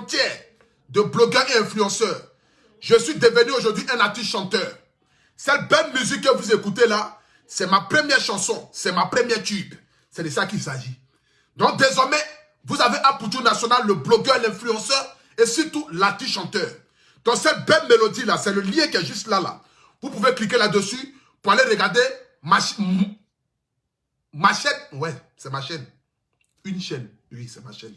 frontière de blogueurs et influenceurs. Je suis devenu aujourd'hui un artiste chanteur. Cette belle musique que vous écoutez là, c'est ma première chanson, c'est ma première tube. C'est de ça qu'il s'agit. Donc désormais, vous avez Apoutou National, le blogueur, l'influenceur et surtout l'artiste chanteur. Donc cette belle mélodie là, c'est le lien qui est juste là. Vous pouvez cliquer là-dessus pour aller regarder ma chaîne. Ouais, c'est ma chaîne. Une chaîne, oui, c'est ma chaîne.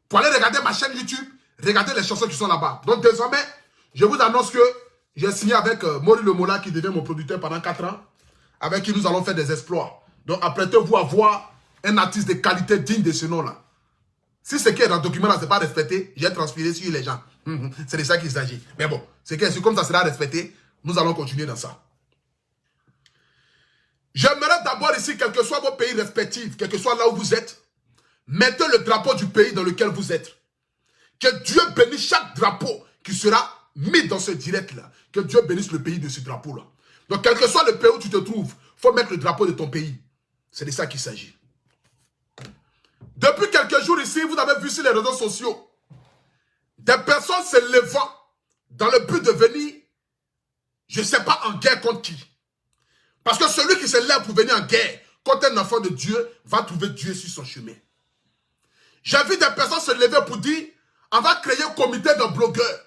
Pour aller regarder ma chaîne YouTube, regardez les chansons qui sont là-bas. Donc désormais, je vous annonce que j'ai signé avec Mori Le Mola qui devient mon producteur pendant 4 ans, avec qui nous allons faire des exploits. Donc apprêtez-vous à voir un artiste de qualité digne de ce nom-là. Si ce qui est dans le document là, ce n'est pas respecté, j'ai transféré sur les gens. C'est de ça qu'il s'agit. Mais bon, c'est comme ça sera respecté, nous allons continuer dans ça. J'aimerais d'abord ici, quel que soit vos pays respectifs, quel que soit là où vous êtes, mettez le drapeau du pays dans lequel vous êtes. Que Dieu bénisse chaque drapeau qui sera mis dans ce direct-là. Que Dieu bénisse le pays de ce drapeau-là. Donc, quel que soit le pays où tu te trouves, il faut mettre le drapeau de ton pays. C'est de ça qu'il s'agit. Depuis quelques jours ici, vous avez vu sur les réseaux sociaux des personnes se levant dans le but de venir, je ne sais pas, en guerre contre qui. Parce que celui qui se lève pour venir en guerre contre un enfant de Dieu va trouver Dieu sur son chemin. J'ai vu des personnes se lever pour dire, on va créer un comité de blogueurs.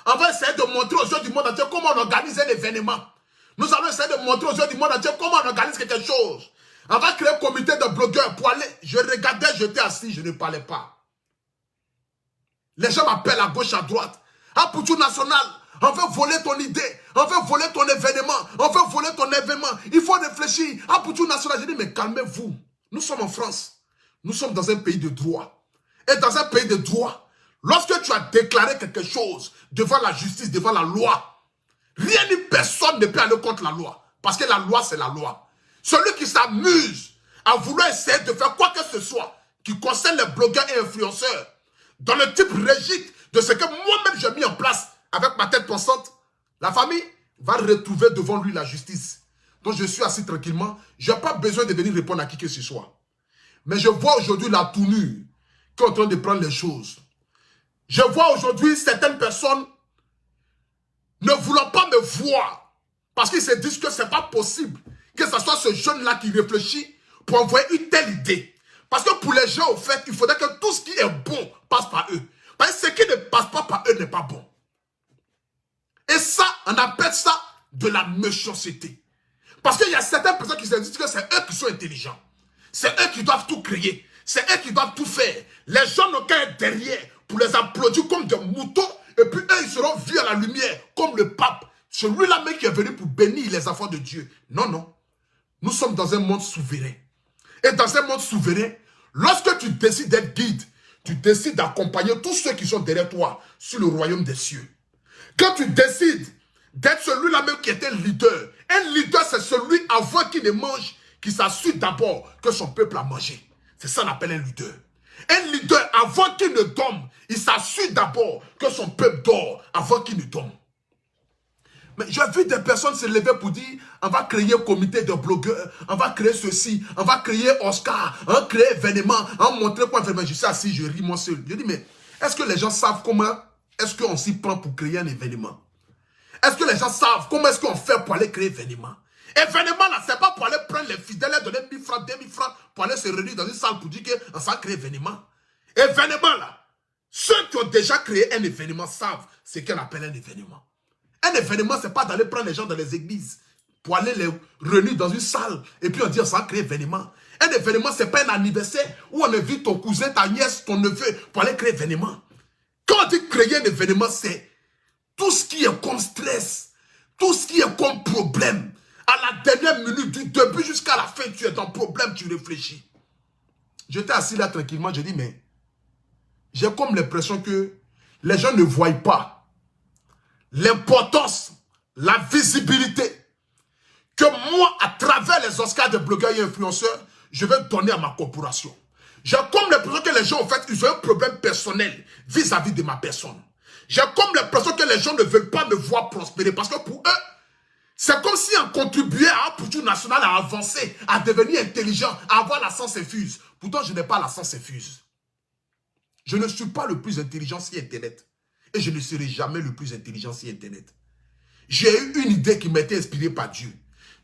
On va essayer de montrer aux yeux du monde entier comment on organise un événement. Nous allons essayer de montrer aux yeux du monde entier comment on organise quelque chose. On va créer un comité de blogueurs pour aller. Je regardais, j'étais assis, je ne parlais pas. Les gens m'appellent à gauche, à droite. Apoutou National, on veut voler ton idée. On veut voler ton événement. On veut voler ton événement. Il faut réfléchir. Apoutou National, je dis, mais calmez-vous. Nous sommes en France. Nous sommes dans un pays de droit. Et dans un pays de droit, lorsque tu as déclaré quelque chose devant la justice, devant la loi, rien ni personne ne peut aller contre la loi. Parce que la loi, c'est la loi. Celui qui s'amuse à vouloir essayer de faire quoi que ce soit qui concerne les blogueurs et influenceurs, dans le type rigide de ce que moi-même j'ai mis en place avec ma tête pensante, la famille va retrouver devant lui la justice. Donc je suis assis tranquillement, je n'ai pas besoin de venir répondre à qui que ce soit. Mais je vois aujourd'hui la tournure qui est en train de prendre les choses. Je vois aujourd'hui certaines personnes ne voulant pas me voir parce qu'ils se disent que ce n'est pas possible que ce soit ce jeune-là qui réfléchit pour envoyer une telle idée. Parce que pour les gens, au fait, il faudrait que tout ce qui est bon passe par eux. Parce que ce qui ne passe pas par eux n'est pas bon. Et ça, on appelle ça de la méchanceté. Parce qu'il y a certaines personnes qui se disent que c'est eux qui sont intelligents. C'est eux qui doivent tout créer. C'est eux qui doivent tout faire. Les gens n'ont qu'à être derrière pour les applaudir comme des moutons. Et puis eux, ils seront vus à la lumière comme le pape. Celui-là même qui est venu pour bénir les enfants de Dieu. Non, non. Nous sommes dans un monde souverain. Et dans un monde souverain, lorsque tu décides d'être guide, tu décides d'accompagner tous ceux qui sont derrière toi sur le royaume des cieux. Quand tu décides d'être celui-là même qui est un leader c'est celui avant qu'il ne mange, qui s'assure d'abord que son peuple a mangé. C'est ça qu'on appelle un leader. Un leader, avant qu'il ne dorme, il s'assure d'abord que son peuple dort avant qu'il ne dorme. Mais j'ai vu des personnes se lever pour dire, on va créer un comité de blogueurs, on va créer ceci, on va créer Oscar, on va créer événement, on va montrer quoi faire. Je suis assis, je ris moi seul. Je dis, mais est-ce que les gens savent comment est-ce qu'on s'y prend pour créer un événement? Est-ce que les gens savent comment est-ce qu'on fait pour aller créer un événement? Événement là, c'est pas pour aller prendre les fidèles et donner 1000 francs, 2000 francs pour aller se réunir dans une salle pour dire qu'on s'est créé un événement. Événement là, ceux qui ont déjà créé un événement savent ce qu'on appelle un événement. Un événement, ce n'est pas d'aller prendre les gens dans les églises pour aller les réunir dans une salle et puis on dit ça crée un événement. Un événement, ce n'est pas un anniversaire où on invite ton cousin, ta nièce, ton neveu pour aller créer un événement. Quand on dit créer un événement, c'est tout ce qui est comme stress, tout ce qui est comme problème. À la dernière minute, du début jusqu'à la fin, tu es dans le problème, tu réfléchis. J'étais assis là tranquillement, je dis, mais j'ai comme l'impression que les gens ne voient pas l'importance, la visibilité que moi, à travers les Oscars de blogueurs et influenceurs, je vais donner à ma corporation. J'ai comme l'impression que les gens, en fait, ils ont un problème personnel vis-à-vis de ma personne. J'ai comme l'impression que les gens ne veulent pas me voir prospérer parce que pour eux, c'est comme si on contribuait à Apoutou National à avancer, à devenir intelligent, à avoir la sens infuse. Pourtant, je n'ai pas la sens infuse. Je ne suis pas le plus intelligent sur Internet. Et je ne serai jamais le plus intelligent sur Internet. J'ai eu une idée qui m'a été inspirée par Dieu.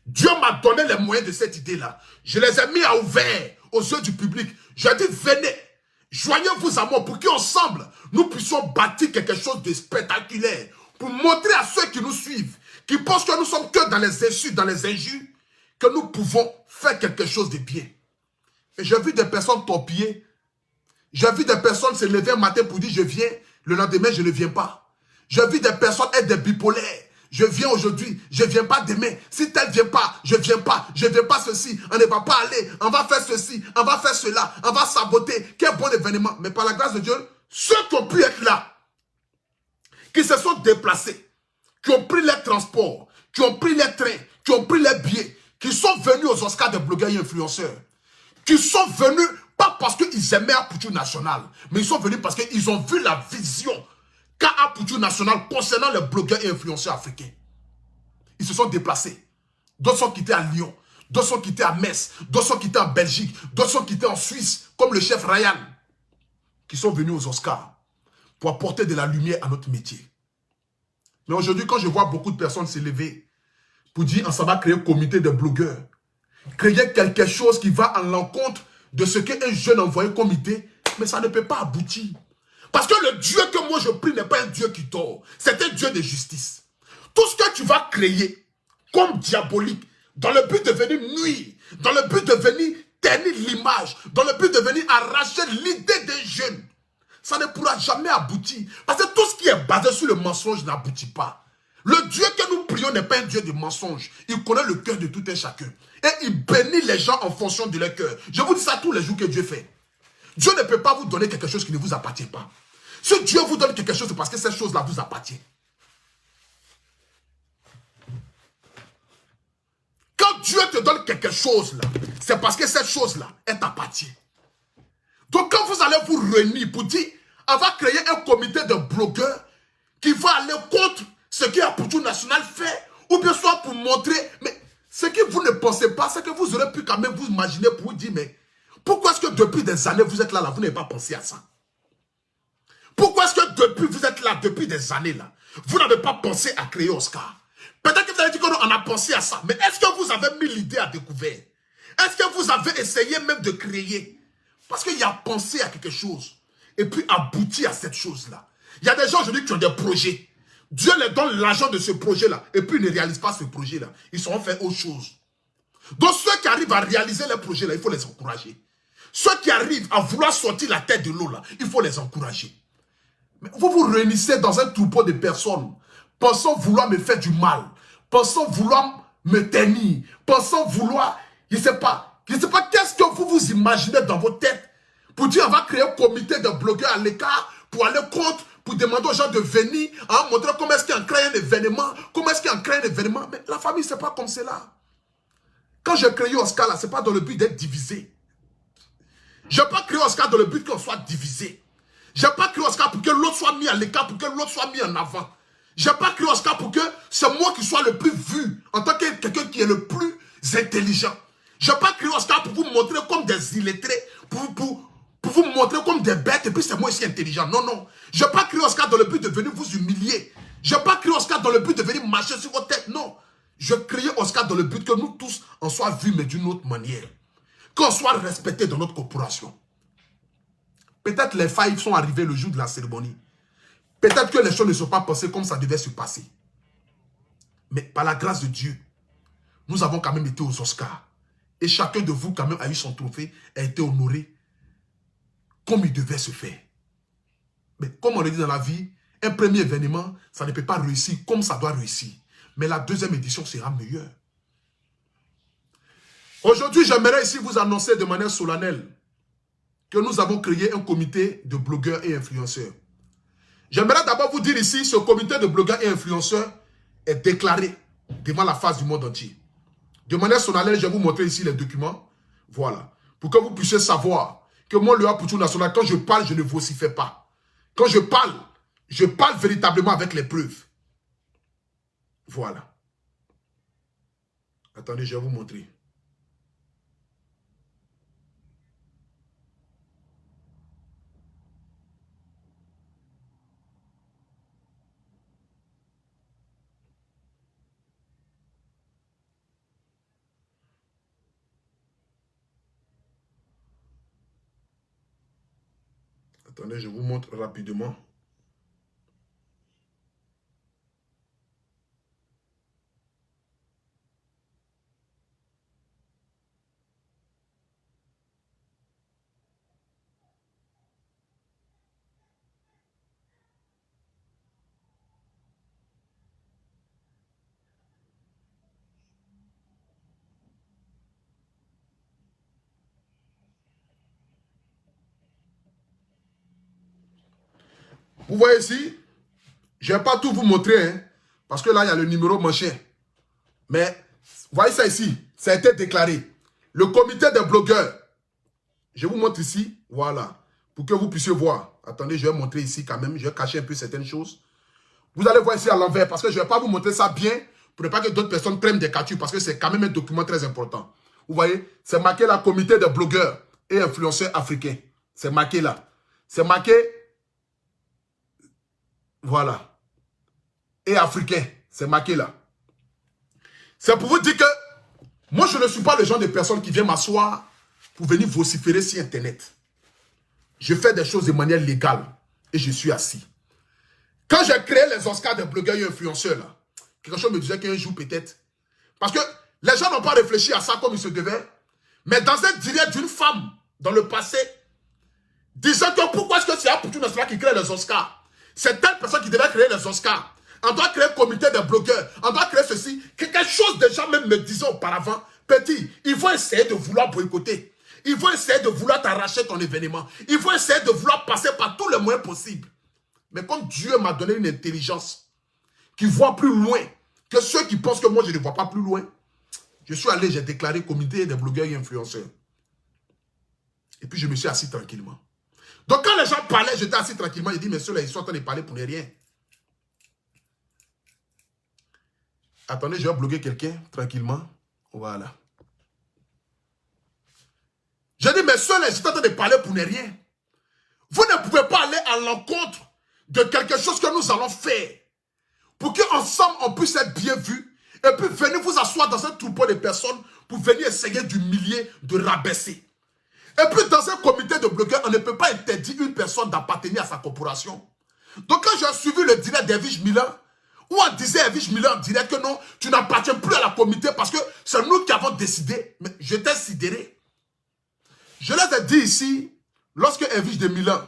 Dieu m'a donné les moyens de cette idée-là. Je les ai mis à ouvert aux yeux du public. J'ai dit, venez, joignez-vous à moi pour qu'ensemble, nous puissions bâtir quelque chose de spectaculaire. Pour montrer à ceux qui nous suivent, qui pensent que nous sommes que dans les insultes, dans les injures, que nous pouvons faire quelque chose de bien. Et j'ai vu des personnes torpiller. J'ai vu des personnes se lever un matin pour dire, je viens. Le lendemain, je ne viens pas. J'ai vu des personnes être des bipolaires. Je viens aujourd'hui, je ne viens pas demain. Si tel ne vient pas, je ne viens pas. Je ne viens pas ceci, on ne va pas aller. On va faire ceci, on va faire cela. On va saboter. Quel bon événement. Mais par la grâce de Dieu, ceux qui ont pu être là, qui se sont déplacés, qui ont pris les transports, qui ont pris les trains, qui ont pris les billets, qui sont venus aux Oscars des blogueurs et influenceurs, qui sont venus pas parce qu'ils aimaient Aputu National, mais ils sont venus parce qu'ils ont vu la vision qu'a Aputu National concernant les blogueurs et influenceurs africains. Ils se sont déplacés. D'autres sont quittés à Lyon, d'autres sont quittés à Metz, d'autres sont quittés en Belgique, d'autres sont quittés en Suisse, comme le chef Ryan, qui sont venus aux Oscars pour apporter de la lumière à notre métier. Mais aujourd'hui, quand je vois beaucoup de personnes s'élever pour dire, ça va créer un comité de blogueurs, créer quelque chose qui va à l'encontre de ce qu'un jeune envoyé comme idée, mais ça ne peut pas aboutir. Parce que le Dieu que moi je prie n'est pas un Dieu qui dort, c'est un Dieu de justice. Tout ce que tu vas créer comme diabolique, dans le but de venir nuire, dans le but de venir ternir l'image, dans le but de venir arracher l'idée des jeunes, ça ne pourra jamais aboutir. Parce que tout ce qui est basé sur le mensonge n'aboutit pas. Le Dieu que nous prions n'est pas un Dieu de mensonge. Il connaît le cœur de tout un chacun. Et il bénit les gens en fonction de leur cœur. Je vous dis ça tous les jours que Dieu fait. Dieu ne peut pas vous donner quelque chose qui ne vous appartient pas. Si Dieu vous donne quelque chose, c'est parce que cette chose-là vous appartient. Quand Dieu te donne quelque chose, là, c'est parce que cette chose-là, elle t'appartient. Donc quand vous allez vous réunir pour dire, on va créer un comité de blogueurs qui va aller contre ce que Aputu National fait, ou bien soit pour montrer, mais ce que vous ne pensez pas, c'est que vous aurez pu quand même vous imaginer pour vous dire, mais pourquoi est-ce que depuis des années vous êtes là, vous n'avez pas pensé à ça? Pourquoi est-ce que depuis vous êtes là, depuis des années là, vous n'avez pas pensé à créer Oscar? Peut-être que vous avez dit qu'on a pensé à ça, mais est-ce que vous avez mis l'idée à découvert? Est-ce que vous avez essayé même de créer? Parce qu'il y a pensé à quelque chose, et puis abouti à cette chose-là. Il y a des gens aujourd'hui qui ont des projets. Dieu leur donne l'argent de ce projet-là, et puis ils ne réalisent pas ce projet-là. Ils seront fait autre chose. Donc ceux qui arrivent à réaliser les projets-là, il faut les encourager. Ceux qui arrivent à vouloir sortir la tête de l'eau, là, il faut les encourager. Mais vous vous réunissez dans un troupeau de personnes, pensant vouloir me faire du mal, pensant vouloir me ternir, pensant vouloir, je ne sais pas qu'est-ce que vous vous imaginez dans vos têtes pour dire on va créer un comité de blogueurs à l'écart pour aller contre, pour demander aux gens de venir, à montrer comment est-ce qu'on crée un événement, comment est-ce qu'on crée un événement. Mais la famille, ce n'est pas comme cela. Quand j'ai créé Oscar, là, ce n'est pas dans le but d'être divisé. Je n'ai pas créé Oscar dans le but qu'on soit divisé. Je n'ai pas créé Oscar pour que l'autre soit mis à l'écart, pour que l'autre soit mis en avant. Je n'ai pas créé Oscar pour que c'est moi qui sois le plus vu, en tant que quelqu'un qui est le plus intelligent. Je n'ai pas créé Oscar pour vous montrer comme des illettrés, pour vous montrer comme des bêtes, et puis c'est moi ici intelligent. Non, non. Je n'ai pas créé Oscar dans le but de venir vous humilier. Je n'ai pas créé Oscar dans le but de venir marcher sur votre tête. Non. Je crée Oscar dans le but que nous tous, on soit vus, mais d'une autre manière. Qu'on soit respecté dans notre corporation. Peut-être les failles sont arrivées le jour de la cérémonie. Peut-être que les choses ne sont pas passées comme ça devait se passer. Mais par la grâce de Dieu, nous avons quand même été aux Oscars. Et chacun de vous quand même a eu son trophée, a été honoré comme il devait se faire. Mais comme on le dit dans la vie, un premier événement, ça ne peut pas réussir comme ça doit réussir. Mais la deuxième édition sera meilleure. Aujourd'hui, j'aimerais ici vous annoncer de manière solennelle que nous avons créé un comité de blogueurs et influenceurs. J'aimerais d'abord vous dire ici, ce comité de blogueurs et influenceurs est déclaré devant la face du monde entier. De manière solennelle, je vais vous montrer ici les documents. Voilà. Pour que vous puissiez savoir que moi, le Aputu National, quand je parle, je ne vocifère pas. Quand je parle véritablement avec les preuves. Voilà. Attendez, je vais vous montrer. Attendez, je vous montre rapidement. Vous voyez ici, je ne vais pas tout vous montrer, hein, parce que là, il y a le numéro manché. Mais, voyez ça ici, ça a été déclaré. Le comité des blogueurs, je vous montre ici, voilà, pour que vous puissiez voir. Attendez, je vais montrer ici quand même, je vais cacher un peu certaines choses. Vous allez voir ici à l'envers, parce que je ne vais pas vous montrer ça bien, pour ne pas que d'autres personnes prennent des captures, parce que c'est quand même un document très important. Vous voyez, c'est marqué là, comité des blogueurs et influenceurs africains. C'est marqué là. C'est marqué, voilà, et africain, c'est marqué là. C'est pour vous dire que moi, je ne suis pas le genre de personne qui vient m'asseoir pour venir vociférer sur Internet. Je fais des choses de manière légale et je suis assis. Quand j'ai créé les Oscars des blogueurs et influenceurs, là, quelque chose me disait qu'un jour peut-être, parce que les gens n'ont pas réfléchi à ça comme il se devait, mais dans un direct d'une femme dans le passé, disant que pourquoi est-ce que c'est Apoutou Nassala qui crée les Oscars? C'est telle personne qui devait créer les Oscars. On doit créer un comité des blogueurs. On doit créer ceci. Quelque chose déjà même me disait auparavant. Petit, ils vont essayer de vouloir boycotter. Ils vont essayer de vouloir t'arracher ton événement. Ils vont essayer de vouloir passer par tous les moyens possibles. Mais comme Dieu m'a donné une intelligence qui voit plus loin que ceux qui pensent que moi je ne vois pas plus loin, je suis allé, j'ai déclaré comité des blogueurs et influenceurs. Et puis je me suis assis tranquillement. Donc quand les gens parlaient, j'étais assis tranquillement. J'ai dit, mais ceux-là, ils sont en train de parler pour ne rien. Attendez, je vais bloquer quelqu'un tranquillement. Voilà. J'ai dit, mais ceux-là, ils sont en train de parler pour ne rien. Vous ne pouvez pas aller à l'encontre de quelque chose que nous allons faire. Pour qu'ensemble, on puisse être bien vus. Et puis venir vous asseoir dans un troupeau de personnes pour venir essayer d'humilier, de rabaisser. Et puis dans un comité de blogueurs, on ne peut pas interdire une personne d'appartenir à sa corporation. Donc quand j'ai suivi le direct d'Evige Milan, où on disait Evige Milan en direct que non, tu n'appartiens plus à la comité parce que c'est nous qui avons décidé. Mais j'étais sidéré. Je les ai dit ici, lorsque Evige de Milan,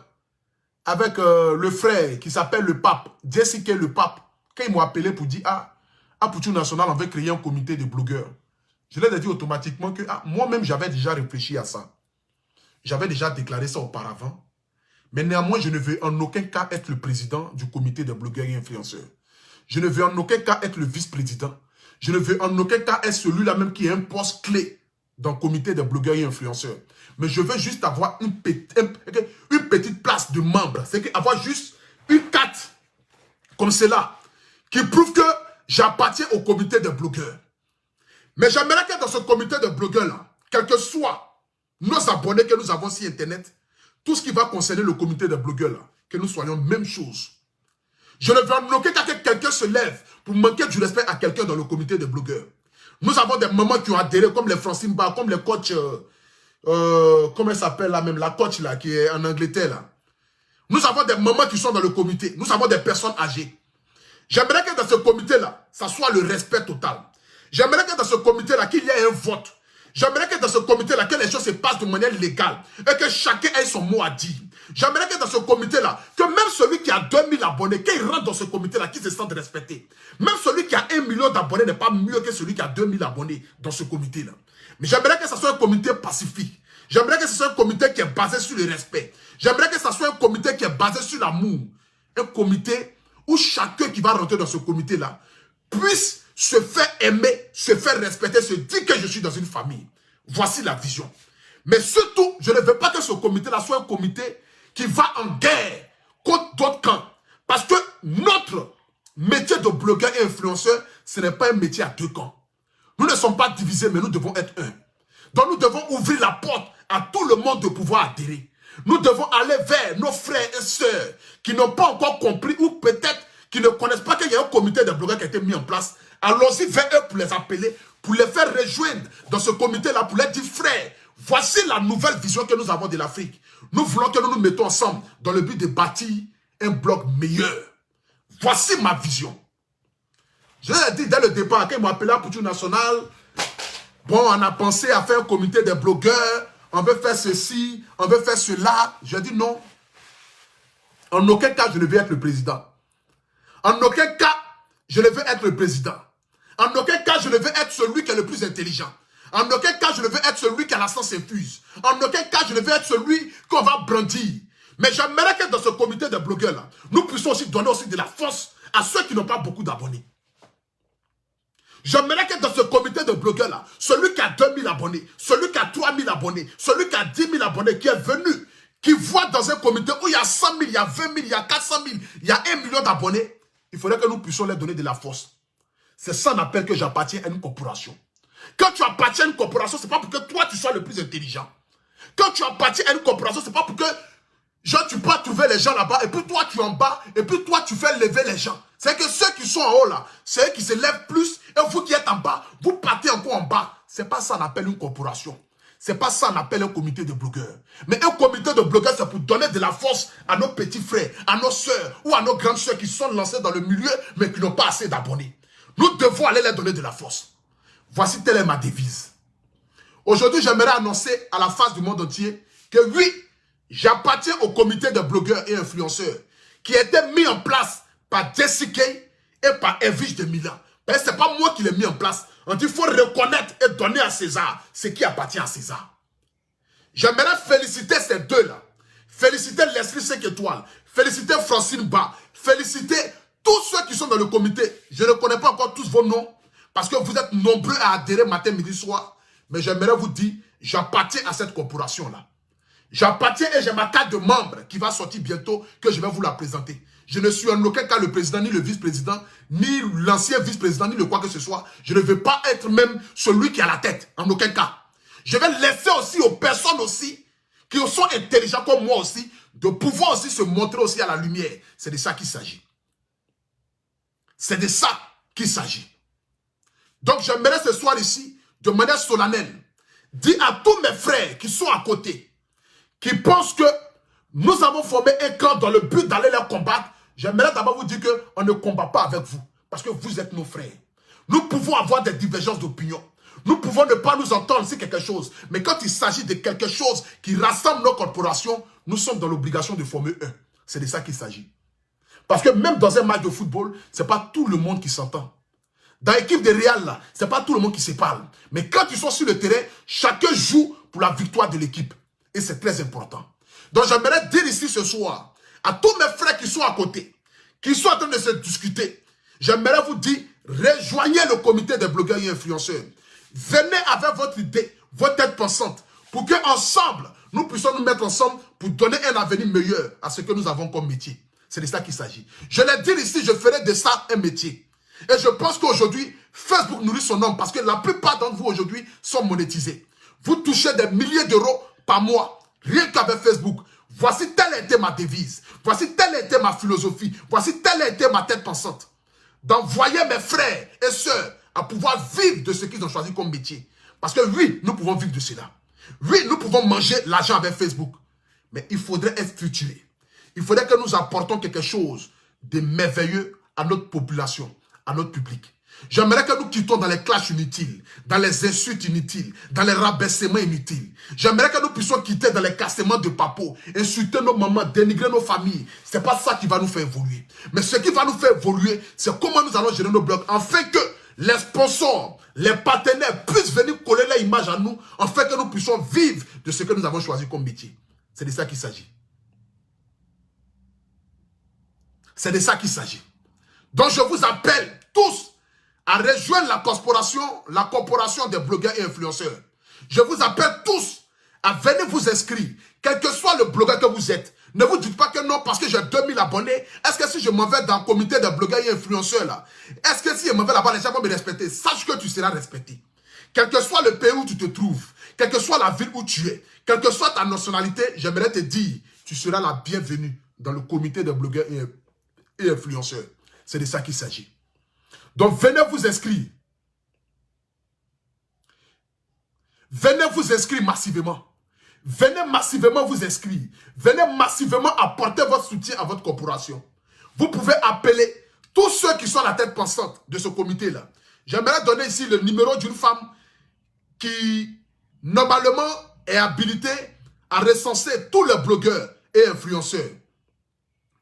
avec le frère qui s'appelle le pape, Jessica le pape, quand ils m'ont appelé pour dire, ah, Apoutou National, on veut créer un comité de blogueurs. Je leur ai dit automatiquement que moi-même, j'avais déjà réfléchi à ça. J'avais déjà déclaré ça auparavant. Mais néanmoins, je ne veux en aucun cas être le président du comité des blogueurs et influenceurs. Je ne veux en aucun cas être le vice-président. Je ne veux en aucun cas être celui-là même qui a un poste clé dans le comité des blogueurs et influenceurs. Mais je veux juste avoir une petite place de membre. C'est avoir juste une carte comme cela qui prouve que j'appartiens au comité des blogueurs. Mais j'aimerais que dans ce comité de blogueurs-là, quel que soit nos abonnés que nous avons sur Internet, tout ce qui va concerner le comité des blogueurs-là, que nous soyons même chose. Je ne veux en aucun cas que quelqu'un se lève pour manquer du respect à quelqu'un dans le comité des blogueurs. Nous avons des mamans qui ont adhéré, comme les Francine Barr, comme les coachs, comment elle s'appelle là même, la coach là, qui est en Angleterre là. Nous avons des mamans qui sont dans le comité. Nous avons des personnes âgées. J'aimerais que dans ce comité-là, ça soit le respect total. J'aimerais que dans ce comité-là, qu'il y ait un vote. J'aimerais que dans ce comité-là, que les choses se passent de manière légale et que chacun ait son mot à dire. J'aimerais que dans ce comité-là, que même celui qui a 2000 abonnés, qu'il rentre dans ce comité-là, qu'il se sente respecté. Même celui qui a 1 million d'abonnés n'est pas mieux que celui qui a 2000 abonnés dans ce comité-là. Mais j'aimerais que ce soit un comité pacifique. J'aimerais que ce soit un comité qui est basé sur le respect. J'aimerais que ce soit un comité qui est basé sur l'amour. Un comité où chacun qui va rentrer dans ce comité-là puisse se faire aimer, se faire respecter, se dire que je suis dans une famille. Voici la vision. Mais surtout, je ne veux pas que ce comité-là soit un comité qui va en guerre contre d'autres camps. Parce que notre métier de blogueur et influenceur, ce n'est pas un métier à deux camps. Nous ne sommes pas divisés, mais nous devons être un. Donc nous devons ouvrir la porte à tout le monde de pouvoir adhérer. Nous devons aller vers nos frères et sœurs qui n'ont pas encore compris ou peut-être qui ne connaissent pas qu'il y a un comité de blogueurs qui a été mis en place. Allons-y vers eux pour les appeler, pour les faire rejoindre dans ce comité-là, pour leur dire, frère, voici la nouvelle vision que nous avons de l'Afrique. Nous voulons que nous nous mettons ensemble dans le but de bâtir un bloc meilleur. Voici ma vision. Je l'ai dit dès le départ, quand ils m'ont appelé à Poutou National, bon, on a pensé à faire un comité des blogueurs, on veut faire ceci, on veut faire cela. Je dis non. En aucun cas, je ne veux être le président. En aucun cas, je ne veux être le président. En aucun cas, je ne veux être celui qui est le plus intelligent. En aucun cas, je ne veux être celui qui a la science infuse. En aucun cas, je ne veux être celui qu'on va brandir. Mais j'aimerais que dans ce comité de blogueurs-là, nous puissions aussi donner aussi de la force à ceux qui n'ont pas beaucoup d'abonnés. J'aimerais que dans ce comité de blogueurs-là, celui qui a 2000 abonnés, celui qui a 3000 abonnés, celui qui a 10 000 abonnés, qui est venu, qui voit dans un comité où il y a 100 000, il y a 20 000, il y a 400 000, il y a 1 million d'abonnés, il faudrait que nous puissions leur donner de la force. C'est ça qu'on appelle que j'appartiens à une corporation. Quand tu appartiens à une corporation, ce n'est pas pour que toi tu sois le plus intelligent. Quand tu appartiens à une corporation, ce n'est pas pour que genre, tu peux trouver les gens là-bas, et puis toi tu es en bas, et puis toi tu fais lever les gens. C'est que ceux qui sont en haut là, c'est eux qui se lèvent plus, et vous qui êtes en bas, vous partez encore en bas. C'est pas ça qu'on appelle une corporation. C'est pas ça qu'on appelle un comité de blogueurs. Mais un comité de blogueurs, c'est pour donner de la force à nos petits frères, à nos sœurs, ou à nos grandes sœurs qui sont lancées dans le milieu, mais qui n'ont pas assez d'abonnés. Nous devons aller leur donner de la force. Voici telle est ma devise. Aujourd'hui, j'aimerais annoncer à la face du monde entier que oui, j'appartiens au comité de blogueurs et influenceurs qui a été mis en place par Jessica et par Evige de Milan. Mais ce n'est pas moi qui l'ai mis en place. On dit qu'il faut reconnaître et donner à César ce qui appartient à César. J'aimerais féliciter ces deux-là. Féliciter Leslie 5 étoiles. Féliciter Francine Ba. Féliciter tous ceux qui sont dans le comité. Je ne connais pas encore tous vos noms parce que vous êtes nombreux à adhérer matin, midi, soir. Mais j'aimerais vous dire, j'appartiens à cette corporation-là. J'appartiens et j'ai ma carte de membre qui va sortir bientôt, que je vais vous la présenter. Je ne suis en aucun cas le président, ni le vice-président, ni l'ancien vice-président, ni le quoi que ce soit. Je ne veux pas être même celui qui a la tête, en aucun cas. Je vais laisser aussi aux personnes aussi, qui sont intelligents comme moi aussi, de pouvoir aussi se montrer aussi à la lumière. C'est de ça qu'il s'agit. C'est de ça qu'il s'agit. Donc j'aimerais ce soir ici, de manière solennelle, dire à tous mes frères qui sont à côté, qui pensent que nous avons formé un camp dans le but d'aller les combattre, j'aimerais d'abord vous dire qu'on ne combat pas avec vous, parce que vous êtes nos frères. Nous pouvons avoir des divergences d'opinion. Nous pouvons ne pas nous entendre sur quelque chose, mais quand il s'agit de quelque chose qui rassemble nos corporations, nous sommes dans l'obligation de former un. C'est de ça qu'il s'agit. Parce que même dans un match de football, ce n'est pas tout le monde qui s'entend. Dans l'équipe de Real, là, ce n'est pas tout le monde qui se parle. Mais quand ils sont sur le terrain, chacun joue pour la victoire de l'équipe. Et c'est très important. Donc j'aimerais dire ici ce soir, à tous mes frères qui sont à côté, qui sont en train de se discuter, j'aimerais vous dire, rejoignez le comité des blogueurs et influenceurs. Venez avec votre idée, votre tête pensante, pour qu'ensemble, nous puissions nous mettre ensemble pour donner un avenir meilleur à ce que nous avons comme métier. C'est de ça qu'il s'agit. Je l'ai dit ici, je ferai de ça un métier. Et je pense qu'aujourd'hui, Facebook nourrit son homme parce que la plupart d'entre vous aujourd'hui sont monétisés. Vous touchez des milliers d'euros par mois, rien qu'avec Facebook. Voici telle a été ma devise. Voici telle a été ma philosophie. Voici telle a été ma tête pensante. D'envoyer mes frères et sœurs à pouvoir vivre de ce qu'ils ont choisi comme métier. Parce que oui, nous pouvons vivre de cela. Oui, nous pouvons manger l'argent avec Facebook. Mais il faudrait être futuré. Il faudrait que nous apportons quelque chose de merveilleux à notre population, à notre public. J'aimerais que nous quittions dans les clashs inutiles, dans les insultes inutiles, dans les rabaissements inutiles. J'aimerais que nous puissions quitter dans les cassements de papeaux, insulter nos mamans, dénigrer nos familles. Ce n'est pas ça qui va nous faire évoluer. Mais ce qui va nous faire évoluer, c'est comment nous allons gérer nos blocs, afin que les sponsors, les partenaires puissent venir coller leur image à nous, afin que nous puissions vivre de ce que nous avons choisi comme métier. C'est de ça qu'il s'agit. C'est de ça qu'il s'agit. Donc je vous appelle tous à rejoindre la corporation des blogueurs et influenceurs. Je vous appelle tous à venir vous inscrire, quel que soit le blogueur que vous êtes. Ne vous dites pas que non, parce que j'ai 2000 abonnés. Est-ce que si je m'en vais dans le comité des blogueurs et influenceurs, là, est-ce que si je m'en vais là-bas, les gens vont me respecter? Sache que tu seras respecté. Quel que soit le pays où tu te trouves, quelle que soit la ville où tu es, quelle que soit ta nationalité, j'aimerais te dire, tu seras la bienvenue dans le comité des blogueurs et influenceurs. C'est de ça qu'il s'agit. Donc venez vous inscrire. Venez vous inscrire massivement. Venez massivement vous inscrire. Venez massivement apporter votre soutien à votre corporation. Vous pouvez appeler tous ceux qui sont à la tête pensante de ce comité-là. J'aimerais donner ici le numéro d'une femme qui, normalement, est habilitée à recenser tous les blogueurs et influenceurs.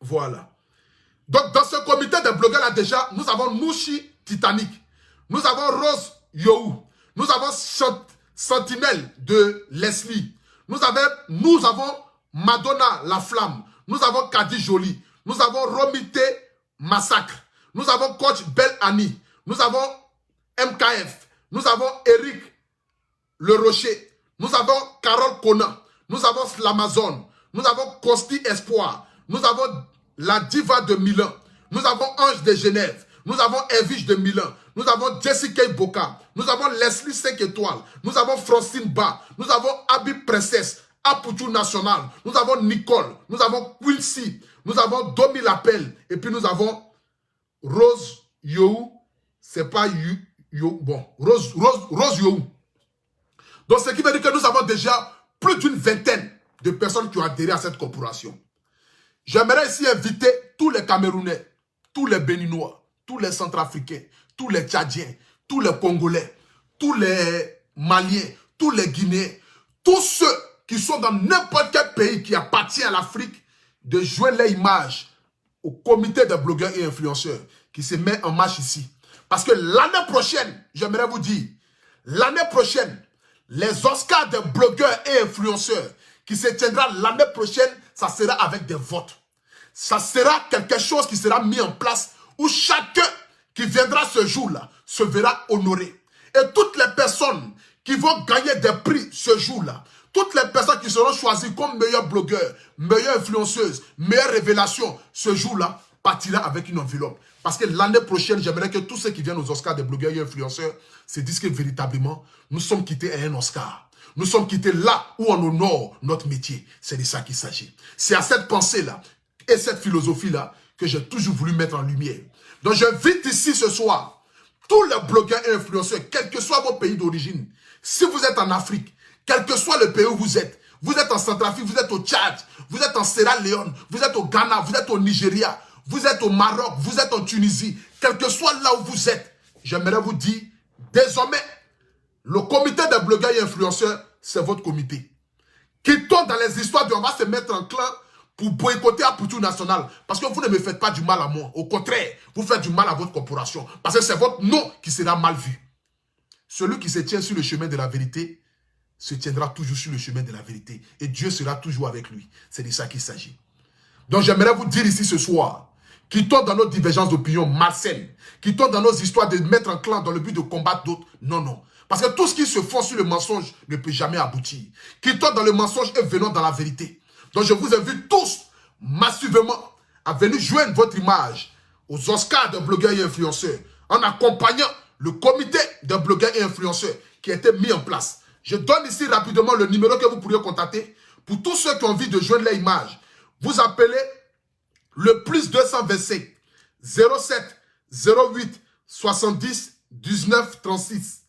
Voilà. Donc, dans ce comité de blogueurs-là, déjà, nous avons Mouchi Titanic. Nous avons Rose Yohou. Nous avons Sentinelle de Leslie. Nous avons Madonna La Flamme. Nous avons Kadi Jolie. Nous avons Romité Massacre. Nous avons Coach Belle Annie. Nous avons MKF. Nous avons Eric Le Rocher. Nous avons Carole Conan. Nous avons l'Amazon. Nous avons Costi Espoir. Nous avons la Diva de Milan. Nous avons Ange de Genève. Nous avons Evige de Milan. Nous avons Jessica Boka. Nous avons Leslie 5 étoiles. Nous avons Francine Ba. Nous avons Abi Princesse. Aputu National. Nous avons Nicole. Nous avons Quincy. Nous avons Domi Lapel. Et puis nous avons Rose Yohou. C'est pas You. Bon, Rose Yohou. Donc ce qui veut dire que nous avons déjà plus d'une vingtaine de personnes qui ont adhéré à cette corporation. J'aimerais ici inviter tous les Camerounais, tous les Béninois, tous les Centrafricains, tous les Tchadiens, tous les Congolais, tous les Maliens, tous les Guinéens, tous ceux qui sont dans n'importe quel pays qui appartient à l'Afrique, de jouer leur image au comité de blogueurs et influenceurs qui se met en marche ici. Parce que l'année prochaine, j'aimerais vous dire, l'année prochaine, les Oscars de blogueurs et influenceurs qui se tiendra l'année prochaine, ça sera avec des votes. Ça sera quelque chose qui sera mis en place où chacun qui viendra ce jour-là se verra honoré. Et toutes les personnes qui vont gagner des prix ce jour-là, toutes les personnes qui seront choisies comme meilleures blogueurs, meilleures influenceuses, meilleures révélations, ce jour-là partira avec une enveloppe. Parce que l'année prochaine, j'aimerais que tous ceux qui viennent aux Oscars des blogueurs et influenceurs se disent que véritablement, nous sommes quittés à un Oscar. Nous sommes quittés là où on honore notre métier. C'est de ça qu'il s'agit. C'est à cette pensée-là et cette philosophie-là que j'ai toujours voulu mettre en lumière. Donc j'invite ici ce soir tous les blogueurs et influenceurs, quel que soit votre pays d'origine. Si vous êtes en Afrique, quel que soit le pays où vous êtes en Centrafrique, vous êtes au Tchad, vous êtes en Sierra Leone, vous êtes au Ghana, vous êtes au Nigeria, vous êtes au Maroc, vous êtes en Tunisie, quel que soit là où vous êtes, j'aimerais vous dire, désormais, le comité des blogueurs et influenceurs, c'est votre comité. Quittons dans les histoires de on va se mettre en clan pour boycotter Aputu National. Parce que vous ne me faites pas du mal à moi. Au contraire, vous faites du mal à votre corporation. Parce que c'est votre nom qui sera mal vu. Celui qui se tient sur le chemin de la vérité se tiendra toujours sur le chemin de la vérité. Et Dieu sera toujours avec lui. C'est de ça qu'il s'agit. Donc j'aimerais vous dire ici ce soir, quittons dans nos divergences d'opinion malsaines, quittons dans nos histoires de mettre en clan dans le but de combattre d'autres. Non, non. Parce que tout ce qui se fond sur le mensonge ne peut jamais aboutir. Quittons dans le mensonge et venons dans la vérité. Donc je vous invite tous massivement à venir joindre votre image aux Oscars de blogueurs et influenceurs en accompagnant le comité de blogueurs et influenceurs qui a été mis en place. Je donne ici rapidement le numéro que vous pourriez contacter pour tous ceux qui ont envie de joindre leur image. Vous appelez le plus 225 07 08 70 19 36.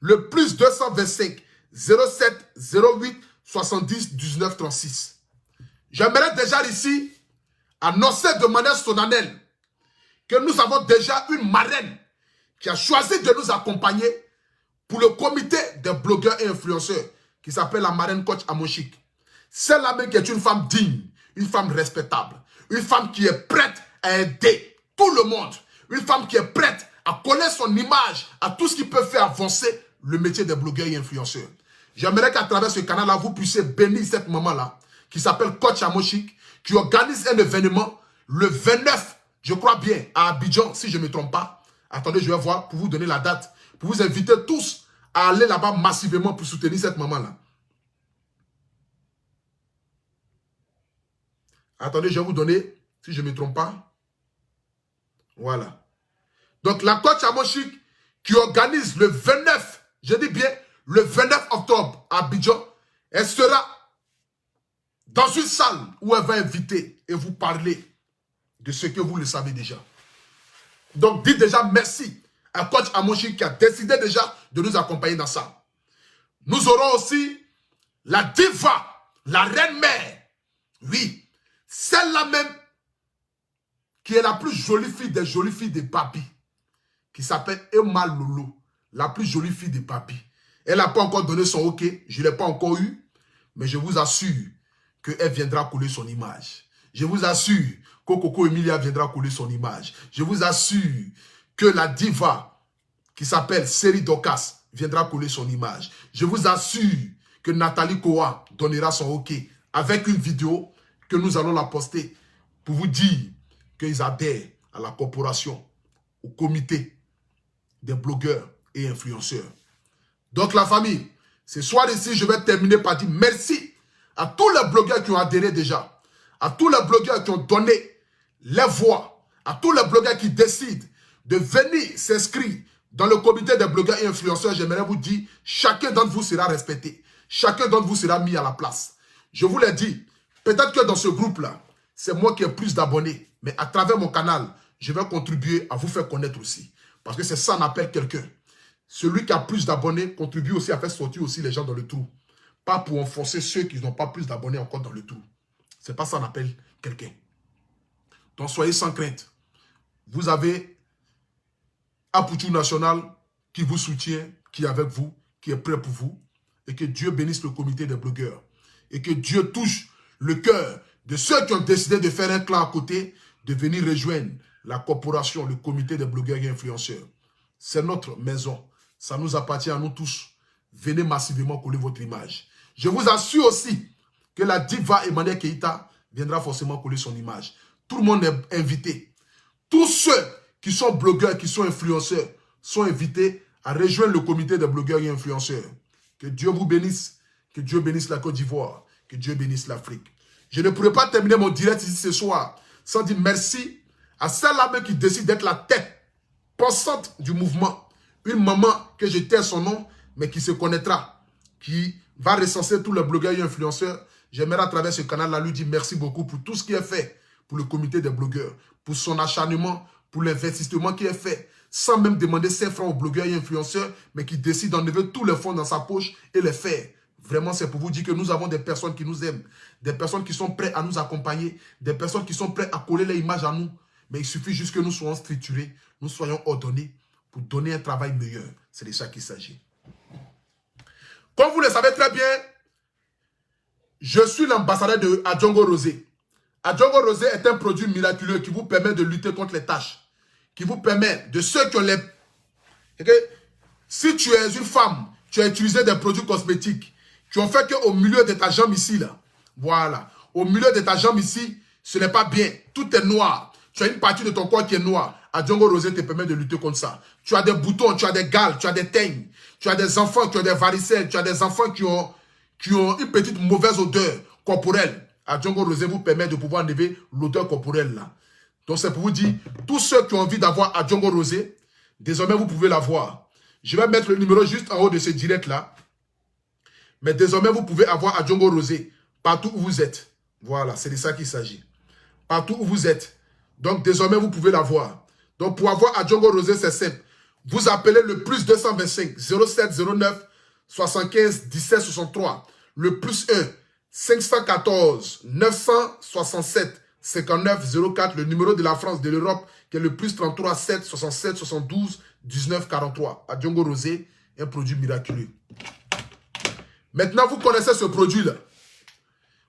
Le plus 225 07 08 70 19 36. J'aimerais déjà ici annoncer de manière solennelle que nous avons déjà une marraine qui a choisi de nous accompagner pour le comité des blogueurs et influenceurs qui s'appelle la marraine Coach Amoshik. Celle-là même qui est une femme digne, une femme respectable, une femme qui est prête à aider tout le monde, une femme qui est prête à coller son image à tout ce qui peut faire avancer le métier des blogueurs et influenceurs. J'aimerais qu'à travers ce canal-là, vous puissiez bénir cette maman-là, qui s'appelle Coach Amoshik, qui organise un événement le 29, je crois bien, à Abidjan, si je ne me trompe pas. Attendez, je vais voir pour vous donner la date, pour vous inviter tous à aller là-bas massivement pour soutenir cette maman-là. Attendez, je vais vous donner, si je ne me trompe pas. Voilà. Donc, la Coach Amoshik qui organise le 29, je dis bien, le 29 octobre à Abidjan, elle sera dans une salle où elle va inviter et vous parler de ce que vous le savez déjà. Donc, dites déjà merci à Coach Amoshik qui a décidé déjà de nous accompagner dans ça. Nous aurons aussi la diva La reine-mère, oui, celle-là même, qui est la plus jolie fille des jolies filles de papi, qui s'appelle Emma Lolo, la plus jolie fille de papi. Elle n'a pas encore donné son OK, je ne l'ai pas encore eu, mais je vous assure qu'elle viendra coller son image. Je vous assure que Coco Emilia viendra coller son image. Je vous assure que la diva qui s'appelle Seri Dokas viendra coller son image. Je vous assure que Nathalie Koa donnera son OK avec une vidéo que nous allons la poster pour vous dire qu'ils adhèrent à la corporation, au comité des blogueurs et influenceurs. Donc la famille, ce soir ici, je vais terminer par dire merci à tous les blogueurs qui ont adhéré déjà, à tous les blogueurs qui ont donné les voix, à tous les blogueurs qui décident de venir s'inscrire dans le comité des blogueurs et influenceurs. J'aimerais vous dire, chacun d'entre vous sera respecté, chacun d'entre vous sera mis à la place. Je vous l'ai dit, peut-être que dans ce groupe-là, c'est moi qui ai plus d'abonnés, mais à travers mon canal, je vais contribuer à vous faire connaître aussi. Parce que c'est ça qu'on appelle quelqu'un. Celui qui a plus d'abonnés contribue aussi à faire sortir aussi les gens dans le trou. Pas pour enfoncer ceux qui n'ont pas plus d'abonnés encore dans le trou. C'est pas ça qu'on appelle quelqu'un. Donc soyez sans crainte. Vous avez Apoutou National qui vous soutient, qui est avec vous, qui est prêt pour vous. Et que Dieu bénisse le comité des blogueurs. Et que Dieu touche le cœur de ceux qui ont décidé de faire un clan à côté, de venir rejoindre la corporation, le comité des blogueurs et influenceurs. C'est notre maison. Ça nous appartient à nous tous. Venez massivement coller votre image. Je vous assure aussi que la diva Emmanuel Keïta viendra forcément coller son image. Tout le monde est invité. Tous ceux qui sont blogueurs, qui sont influenceurs, sont invités à rejoindre le comité des blogueurs et influenceurs. Que Dieu vous bénisse. Que Dieu bénisse la Côte d'Ivoire. Que Dieu bénisse l'Afrique. Je ne pourrais pas terminer mon direct ici ce soir sans dire merci à celle-là même qui décide d'être la tête pensante du mouvement. Une maman que je tais son nom, mais qui se connaîtra, qui va recenser tous les blogueurs et influenceurs. J'aimerais à travers ce canal-là lui dire merci beaucoup pour tout ce qui est fait pour le comité des blogueurs, pour son acharnement, pour l'investissement qui est fait, sans même demander 5 francs aux blogueurs et influenceurs, mais qui décide d'enlever tous les fonds dans sa poche et les faire. Vraiment, c'est pour vous dire que nous avons des personnes qui nous aiment, des personnes qui sont prêtes à nous accompagner, des personnes qui sont prêtes à coller les images à nous. Mais il suffit juste que nous soyons structurés, nous soyons ordonnés pour donner un travail meilleur. C'est de ça qu'il s'agit. Comme vous le savez très bien, je suis l'ambassadeur de Adjongo Rosé. Adjongo Rosé est un produit miraculeux qui vous permet de lutter contre les taches, qui vous permet de ceux qui ont les... Si tu es une femme, tu as utilisé des produits cosmétiques qui ont fait qu'au milieu de ta jambe ici, là, voilà, au milieu de ta jambe ici, ce n'est pas bien, tout est noir. Tu as une partie de ton corps qui est noire. Adjongo Rosé te permet de lutter contre ça. Tu as des boutons, tu as des gales, tu as des teignes, tu as des enfants qui ont des varicelles, tu as des enfants qui ont une petite mauvaise odeur corporelle. Adjongo Rosé vous permet de pouvoir enlever l'odeur corporelle là. Donc c'est pour vous dire, tous ceux qui ont envie d'avoir Adjongo Rosé, désormais vous pouvez l'avoir. Je vais mettre le numéro juste en haut de ce direct là. Mais désormais vous pouvez avoir Adjongo Rosé partout où vous êtes. Voilà, c'est de ça qu'il s'agit. Partout où vous êtes. Donc désormais vous pouvez l'avoir. Donc pour avoir Adjongo Rosé, c'est simple. Vous appelez le plus 225 07 09 75 17 63. Le plus 1 514 967 59 04. Le numéro de la France, de l'Europe, qui est le plus 33 7 67 72 19 43. Adjongo Rosé, un produit miraculeux. Maintenant, vous connaissez ce produit-là.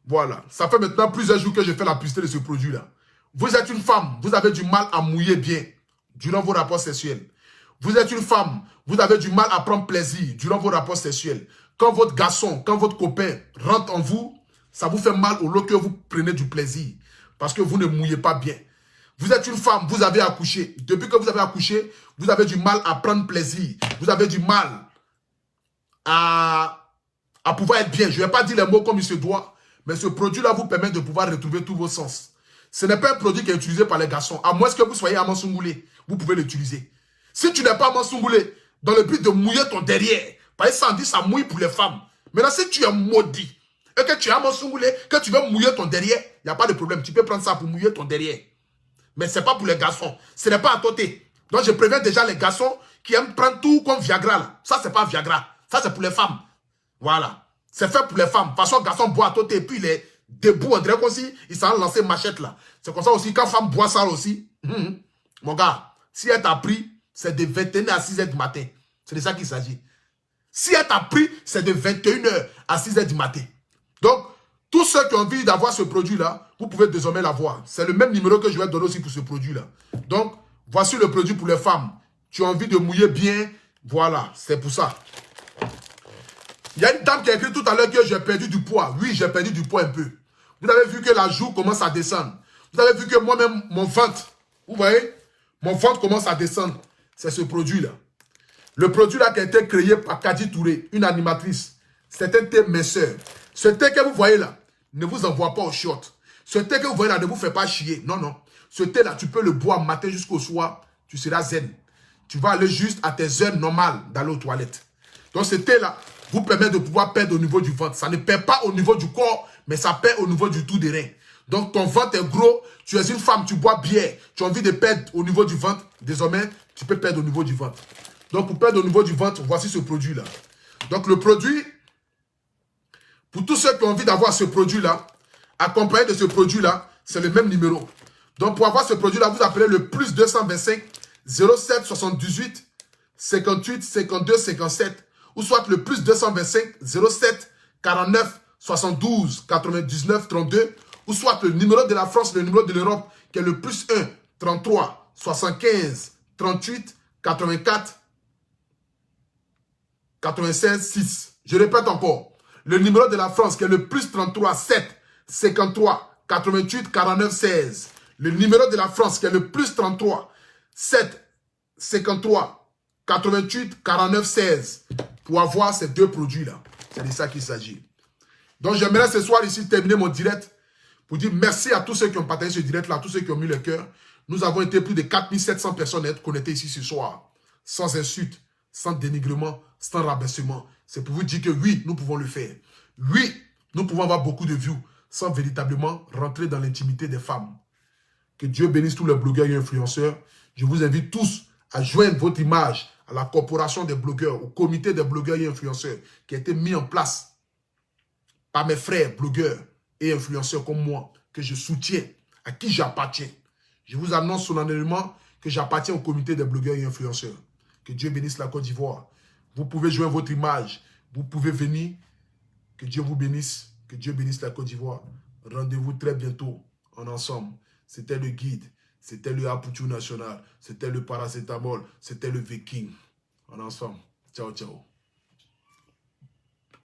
Voilà. Ça fait maintenant plusieurs jours que je fais la publicité de ce produit-là. Vous êtes une femme, vous avez du mal à mouiller bien durant vos rapports sexuels. Vous êtes une femme, vous avez du mal à prendre plaisir durant vos rapports sexuels. Quand votre garçon, quand votre copain rentre en vous, ça vous fait mal au lieu que vous prenez du plaisir. Parce que vous ne mouillez pas bien. Vous êtes une femme, vous avez accouché. Depuis que vous avez accouché, vous avez du mal à prendre plaisir. Vous avez du mal à pouvoir être bien. Je ne vais pas dire les mots comme il se doit, mais ce produit-là vous permet de pouvoir retrouver tous vos sens. Ce n'est pas un produit qui est utilisé par les garçons. À moins que vous soyez à Mansungoulé, vous pouvez l'utiliser. Si tu n'es pas à Mansungoulé, dans le but de mouiller ton derrière, par exemple, ça mouille pour les femmes. Maintenant, si tu es maudit et que tu es à Mansungoulé, que tu veux mouiller ton derrière, il n'y a pas de problème. Tu peux prendre ça pour mouiller ton derrière. Mais ce n'est pas pour les garçons. Ce n'est pas à côté. Donc, je préviens déjà les garçons qui aiment prendre tout comme Viagra. Là. Ça, ce n'est pas Viagra. Ça, c'est pour les femmes. Voilà. C'est fait pour les femmes. De toute façon, garçon boit à côté et puis il est debout. On dirait qu'aussi, il s'en a lancé machette là. C'est comme ça aussi, quand femme boit ça aussi, mon gars, si elle t'a pris, c'est de 21h à 6h du matin. C'est de ça qu'il s'agit. Si elle t'a pris, c'est de 21h à 6h du matin. Donc, tous ceux qui ont envie d'avoir ce produit-là, vous pouvez désormais l'avoir. C'est le même numéro que je vais donner aussi pour ce produit-là. Donc, voici le produit pour les femmes. Tu as envie de mouiller bien, voilà, c'est pour ça. Il y a une dame qui a écrit tout à l'heure que j'ai perdu du poids. Oui, j'ai perdu du poids un peu. Vous avez vu que la joue commence à descendre. Vous avez vu que moi-même, mon ventre, vous voyez, mon ventre commence à descendre. C'est ce produit-là. Le produit-là qui a été créé par Kadi Touré, une animatrice. C'est un thé minceur. Ce thé que vous voyez là, ne vous envoie pas au short. Ce thé que vous voyez là ne vous fait pas chier. Non, non. Ce thé-là, tu peux le boire matin jusqu'au soir. Tu seras zen. Tu vas aller juste à tes heures normales d'aller aux toilettes. Donc ce thé-là vous permet de pouvoir perdre au niveau du ventre. Ça ne perd pas au niveau du corps, mais ça perd au niveau du tout des reins. Donc ton ventre est gros, tu es une femme, tu bois bien, tu as envie de perdre au niveau du ventre. Désormais, tu peux perdre au niveau du ventre. Donc pour perdre au niveau du ventre, voici ce produit-là. Donc le produit, pour tous ceux qui ont envie d'avoir ce produit-là, accompagné de ce produit-là, c'est le même numéro. Donc pour avoir ce produit-là, vous appelez le plus 225 07 78 58 52 57 ou soit le plus 225 07 49 72 99 32 ou soit le numéro de la France, le numéro de l'Europe qui est le plus 1 33 75 38 84 96 6. Je répète encore. Le numéro de la France qui est le plus 33 7 53 88 49 16. Le numéro de la France qui est le plus 33 7 53 88 49 16 pour avoir ces deux produits-là. C'est de ça qu'il s'agit. Donc j'aimerais ce soir ici terminer mon direct pour dire merci à tous ceux qui ont partagé ce direct-là, à tous ceux qui ont mis le cœur. Nous avons été plus de 4700 personnes à être connectées ici ce soir. Sans insulte, sans dénigrement, sans rabaissement. C'est pour vous dire que oui, nous pouvons le faire. Oui, nous pouvons avoir beaucoup de views sans véritablement rentrer dans l'intimité des femmes. Que Dieu bénisse tous les blogueurs et influenceurs. Je vous invite tous à joindre votre image à la corporation des blogueurs, au comité des blogueurs et influenceurs qui a été mis en place par mes frères blogueurs et influenceurs comme moi, que je soutiens, à qui j'appartiens. Je vous annonce solennellement que j'appartiens au comité des blogueurs et influenceurs. Que Dieu bénisse la Côte d'Ivoire. Vous pouvez joindre votre image. Vous pouvez venir. Que Dieu vous bénisse. Que Dieu bénisse la Côte d'Ivoire. Rendez-vous très bientôt en ensemble. C'était le guide. C'était le Aputu national. C'était le paracétamol. C'était le viking. En ensemble. Ciao, ciao.